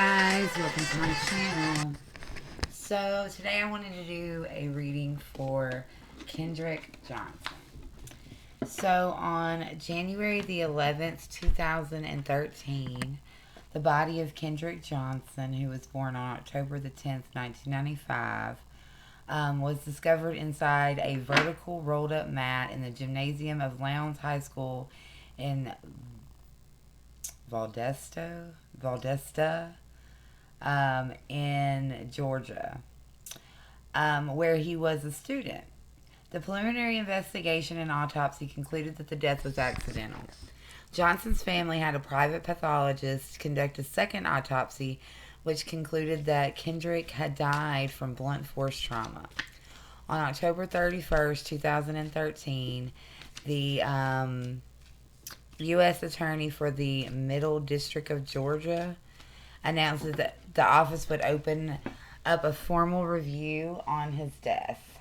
guys, welcome to my channel. So today I wanted to do a reading for Kendrick Johnson. So on January the 11th, 2013, the body of Kendrick Johnson, who was born on October the 10th, 1995, was discovered inside a vertical rolled up mat in the gymnasium of Lowndes High School in Valdosta, in Georgia, where he was a student. The preliminary investigation and autopsy concluded that the death was accidental. Johnson's family had a private pathologist conduct a second autopsy, which concluded that Kendrick had died from blunt force trauma. On October 31st, 2013, the U.S. Attorney for the Middle District of Georgia announced that the office would open up a formal review on his death.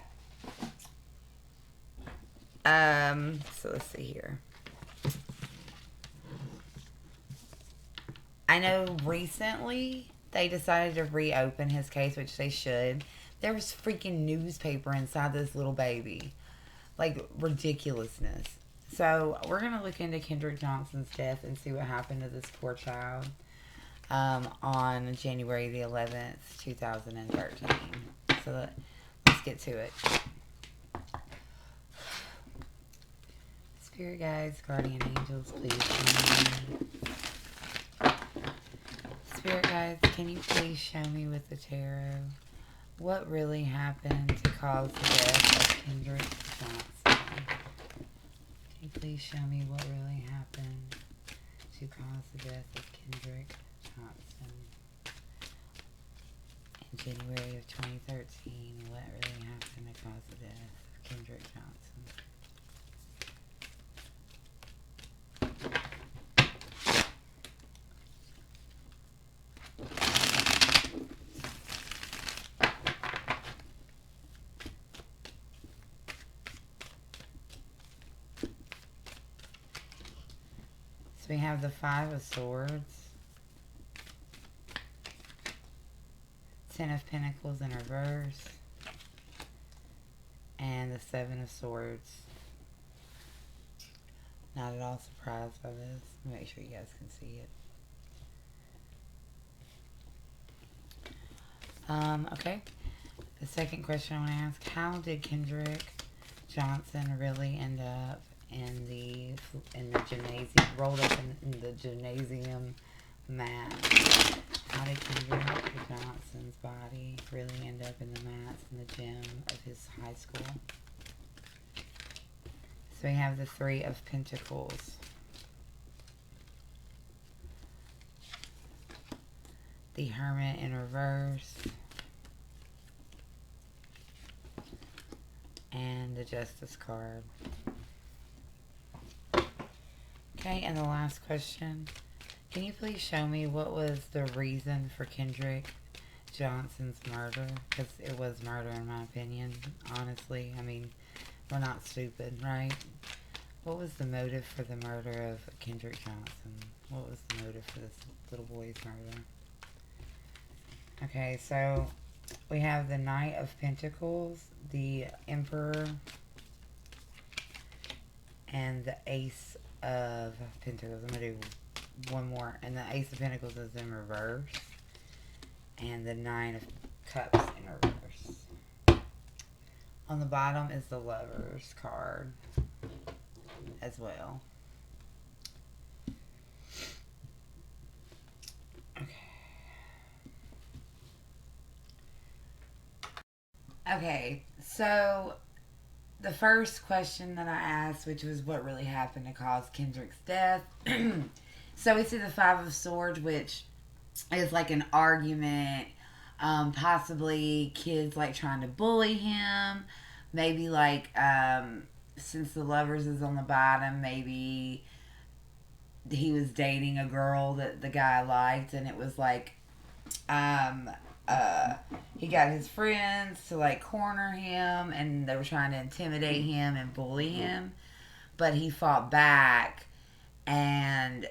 So let's see here. I know recently they decided to reopen his case, which they should. There was freaking newspaper inside this little baby. Like, ridiculousness. So, we're going to look into Kendrick Johnson's death and see what happened to this poor child on January the 11th, 2013. So, let's get to it. Spirit guides, guardian angels, please. Spirit guides, can you please show me with the tarot what really happened to cause the death of Kendrick Johnson? Can you please show me what really happened to cause the death of Kendrick Johnson in January of 2013? What really happened to cause the death of Kendrick Johnson? So we have the Five of Swords, Ten of Pentacles in reverse, and the Seven of Swords. Not at all surprised by this. Make sure you guys can see it. Okay. The second question I want to ask: how did Kendrick Johnson really end up in the gymnasium, rolled up in the gymnasium mat? How did Kendrick Johnson's body really end up in the mats in the gym of his high school? So we have the Three of Pentacles, the Hermit in reverse, and the Justice card. Okay, and the last question. Can you please show me what was the reason for Kendrick Johnson's murder? Because it was murder in my opinion, honestly. I mean, we're not stupid, right? What was the motive for the murder of Kendrick Johnson? What was the motive for this little boy's murder? Okay, so we have the Knight of Pentacles, the Emperor, and the Ace of Pentacles. I'm going to do one more. And the Ace of Pentacles is in reverse. And the Nine of Cups in reverse. On the bottom is the Lovers card as well. Okay, so the first question that I asked, which was what really happened to cause Kendrick's death. So we see the Five of Swords, which is like an argument, possibly kids like trying to bully him, maybe like since the Lovers is on the bottom, maybe he was dating a girl that the guy liked, and it was like he got his friends to like corner him, and they were trying to intimidate him and bully him, but he fought back, and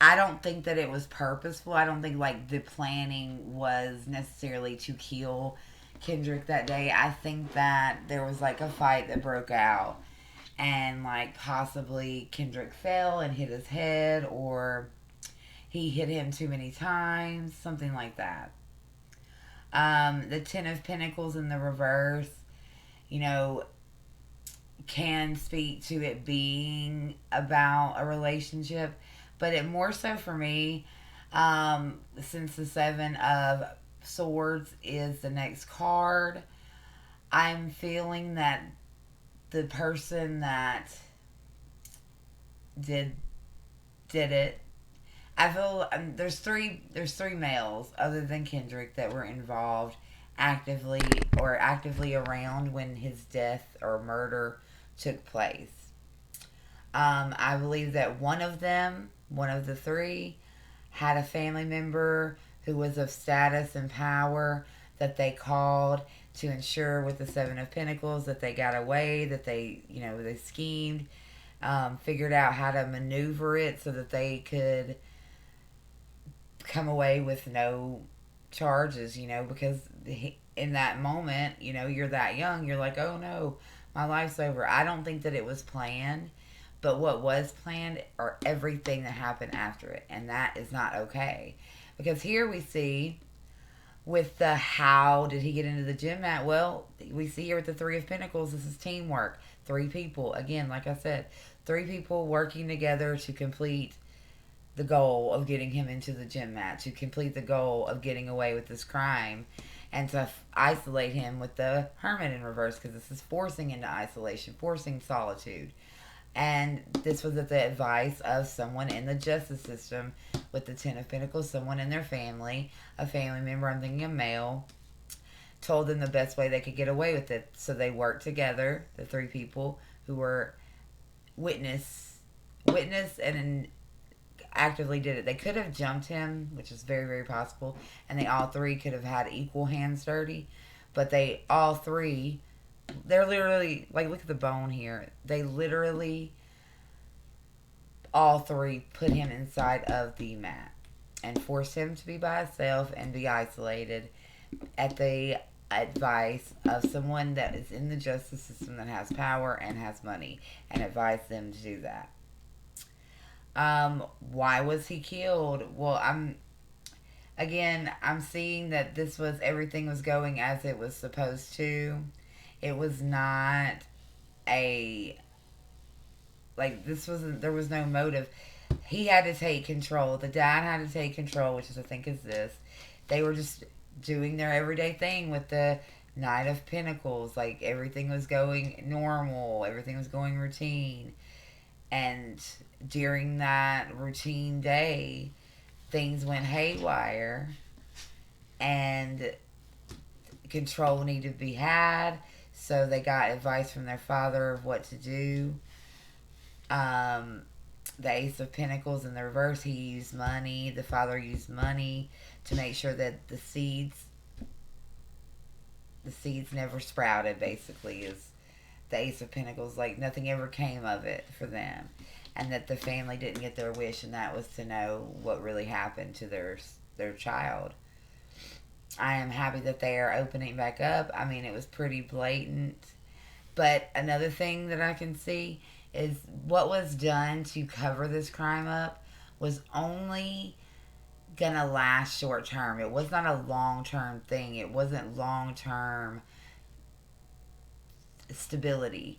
I don't think that it was purposeful. I don't think like the planning was necessarily to kill Kendrick that day. I think that there was like a fight that broke out, and like possibly Kendrick fell and hit his head, or he hit him too many times, something like that. The Ten of Pentacles in the reverse, you know, can speak to it being about a relationship, but it more so for me, since the Seven of Swords is the next card, I'm feeling that the person that did did it. I feel there's three males other than Kendrick that were involved actively or actively around when his death or murder took place. I believe that one of them, one of the three, had a family member who was of status and power that they called to ensure with the Seven of Pentacles that they got away, that they schemed, figured out how to maneuver it so that they could come away with no charges, because in that moment, you're that young, you're like, oh no, my life's over. I don't think that it was planned, but what was planned are everything that happened after it, and that is not okay. Because here we see with the how did he get into the gym mat? Well, we see here with the Three of Pentacles, this is teamwork. Three people, again, like I said, three people working together to complete the goal of getting him into the gym mat, to complete the goal of getting away with this crime, and to isolate him with the Hermit in reverse, because this is forcing into isolation, forcing solitude. And this was at the advice of someone in the justice system with the Ten of Pentacles, someone in their family, a family member, I'm thinking a male, told them the best way they could get away with it. So they worked together, the three people who were witness and actively did it. They could have jumped him, which is very, very possible, and they all three could have had equal hands dirty, but they all three, they're literally like, look at the bone here. They literally all three put him inside of the mat and forced him to be by himself and be isolated at the advice of someone that is in the justice system that has power and has money, and advised them to do that. Why was he killed? Well, I'm seeing that this was everything was going as it was supposed to. It was not a like this wasn't there was no motive. He had to take control. The dad had to take control, which is I think is this. They were just doing their everyday thing with the Knight of Pentacles. Like everything was going normal, everything was going routine. And during that routine day, things went haywire and control needed to be had. So they got advice from their father of what to do. The Ace of Pentacles in the reverse, he used money. The father used money to make sure that the seeds never sprouted, basically, is the Ace of Pentacles. Like, nothing ever came of it for them. And that the family didn't get their wish, and that was to know what really happened to their child. I am happy that they are opening back up. I mean, it was pretty blatant. But another thing that I can see is what was done to cover this crime up was only gonna last short term. It was not a long term thing. It wasn't long term stability.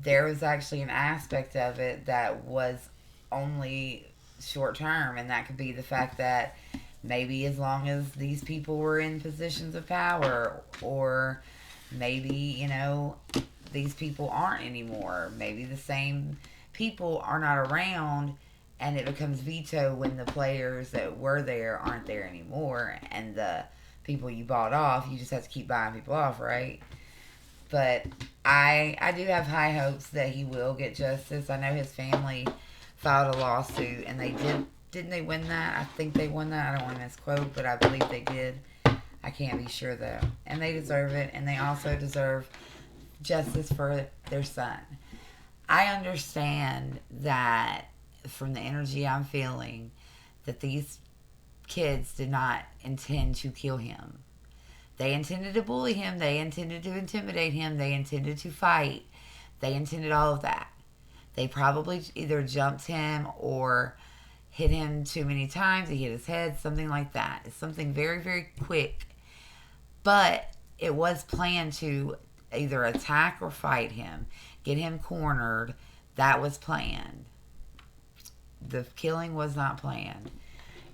There was actually an aspect of it that was only short term, and that could be the fact that maybe as long as these people were in positions of power, or maybe, these people aren't anymore. Maybe the same people are not around, and it becomes veto when the players that were there aren't there anymore, and the people you bought off, you just have to keep buying people off, right? But I do have high hopes that he will get justice. I know his family filed a lawsuit, and they didn't they win that? I think they won that. I don't want to misquote, but I believe they did. I can't be sure though. And they deserve it, and they also deserve justice for their son. I understand that from the energy I'm feeling that these kids did not intend to kill him. They intended to bully him, they intended to intimidate him, they intended to fight, they intended all of that. They probably either jumped him or hit him too many times. He hit his head, something like that. It's something very, very quick. But it was planned to either attack or fight him, get him cornered. That was planned. The killing was not planned.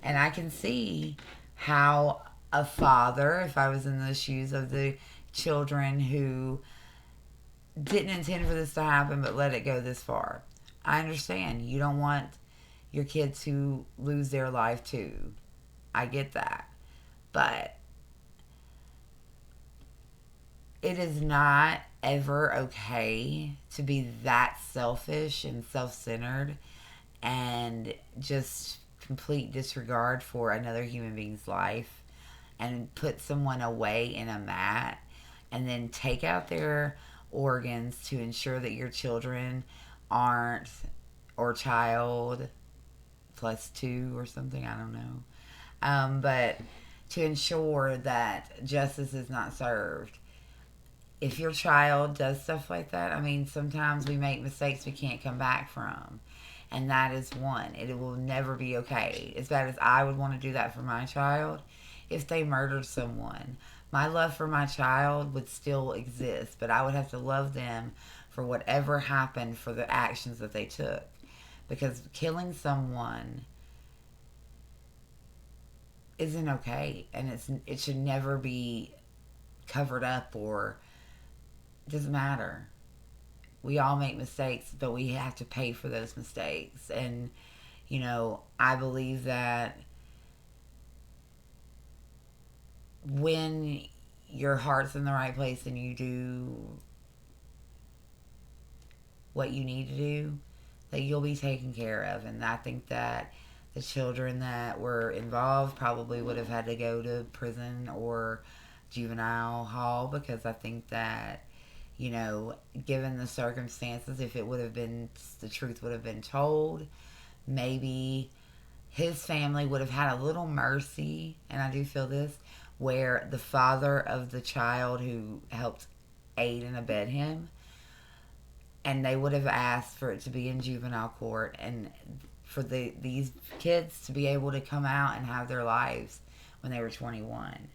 And I can see how a father, if I was in the shoes of the children who didn't intend for this to happen but let it go this far. I understand. You don't want your kids to lose their life too. I get that. But it is not ever okay to be that selfish and self-centered and just complete disregard for another human being's life and put someone away in a mat and then take out their organs to ensure that your children aren't, or child plus two or something, I don't know. But to ensure that justice is not served. If your child does stuff like that, I mean, sometimes we make mistakes we can't come back from. And that is one. It will never be okay. As bad as I would want to do that for my child, if they murdered someone, my love for my child would still exist, but I would have to love them for whatever happened for the actions that they took. Because killing someone isn't okay, and it should never be covered up or doesn't matter. We all make mistakes, but we have to pay for those mistakes. And I believe that when your heart's in the right place and you do what you need to do, that you'll be taken care of. And I think that the children that were involved probably would have had to go to prison or juvenile hall, because I think that, given the circumstances, if it would have been, the truth would have been told, maybe his family would have had a little mercy. And I do feel this, where the father of the child who helped aid and abet him, and they would have asked for it to be in juvenile court and for these kids to be able to come out and have their lives when they were 21.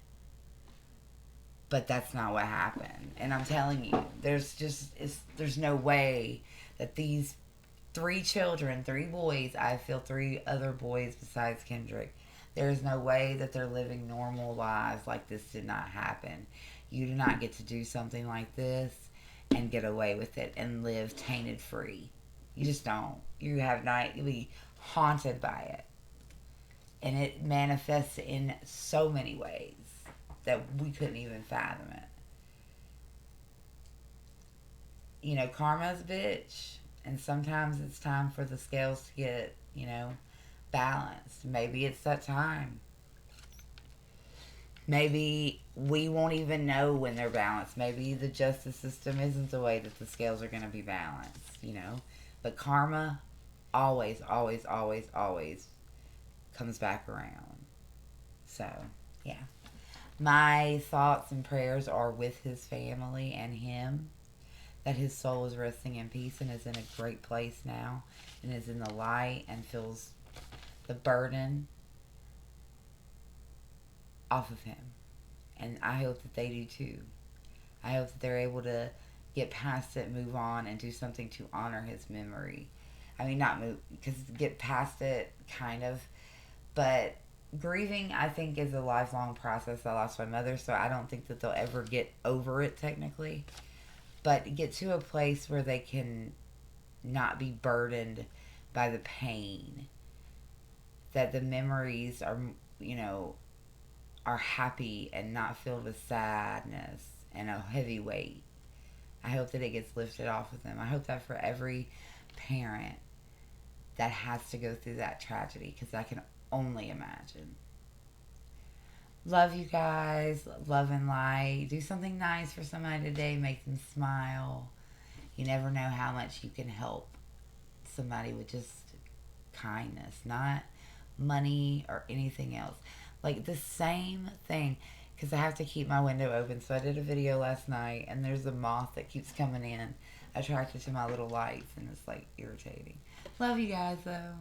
But that's not what happened. And I'm telling you, there's no way that these three children, three boys, I feel three other boys besides Kendrick, there's no way that they're living normal lives like this did not happen. You do not get to do something like this and get away with it and live tainted free. You just don't. You'll be haunted by it. And it manifests in so many ways that we couldn't even fathom it. Karma's a bitch. And sometimes it's time for the scales to get, balanced. Maybe it's that time. Maybe we won't even know when they're balanced. Maybe the justice system isn't the way that the scales are going to be balanced. But karma always, always, always, always comes back around. So, yeah. My thoughts and prayers are with his family and him, that his soul is resting in peace and is in a great place now and is in the light and feels the burden off of him. And I hope that they do too. I hope that they're able to get past it, move on, and do something to honor his memory. I mean, not move, because get past it, kind of. But grieving, I think, is a lifelong process. I lost my mother, so I don't think that they'll ever get over it, technically. But get to a place where they can not be burdened by the pain. That the memories are happy and not filled with sadness and a heavy weight. I hope that it gets lifted off of them. I hope that for every parent that has to go through that tragedy, because I can only imagine. Love you guys. Love and light. Do something nice for somebody today. Make them smile. You never know how much you can help somebody with just kindness. Not money or anything else. Like the same thing, because I have to keep my window open. So I did a video last night, and there's a moth that keeps coming in, attracted to my little lights, and it's like irritating. Love you guys though.